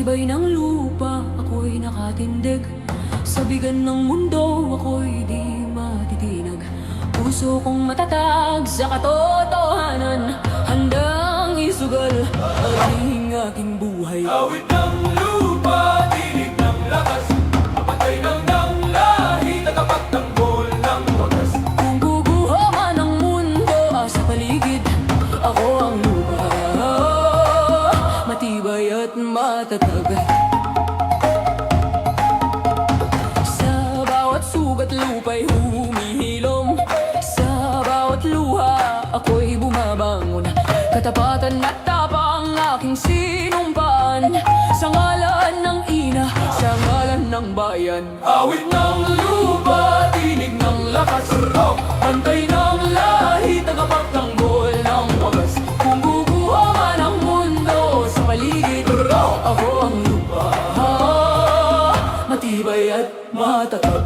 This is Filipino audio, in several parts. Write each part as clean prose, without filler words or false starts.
tibay ng lupa, ako'y nakatindig. Sa bigan ng mundo, ako'y di matitinag. Puso kong matatag sa katotohanan, handang isugal ang aking buhay. Awit ng lupa, tinig ng lakas, kapatay ng lahi, tagapagtanggol ng wagas. Kung guguho man ang mundo sa paligid, ako ang lupa, matibay at matatag. Sa bawat sugat lupa'y humihilom, sa bawat luha ako'y bumabangon. Katapatan at tapang aking sinumpaan, sa ngalan ng ina, sa ngalan ng bayan. Awit ng lupa, tinig ng lakas, pantay ng lahi, tagapagtanggol ng wagas. Kung guguho man ang mundo sa paligid, ako ang lupa, matibay at matatag.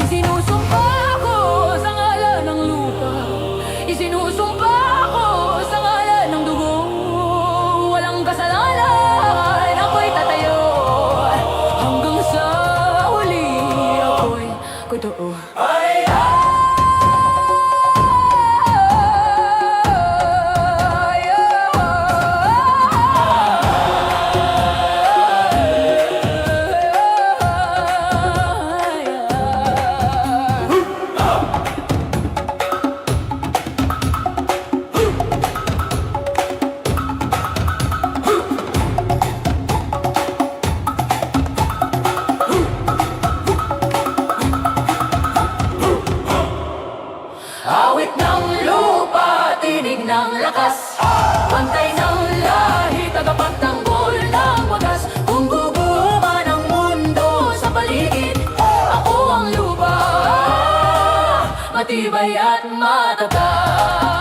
Isinusumpa ako sa ngalan ng lupa, isinusumpa ako sa ngalan ng dugo. Walang kasalanan, ako'y tatayo, hanggang sa huli ako'y totoo. Awit ng lupa, tinig ng lakas, Pantay ng lahi, tagapagtanggol ng wagas. Kung guguho man ang mundo sa paligid, ako ang lupa, matibay at matatag.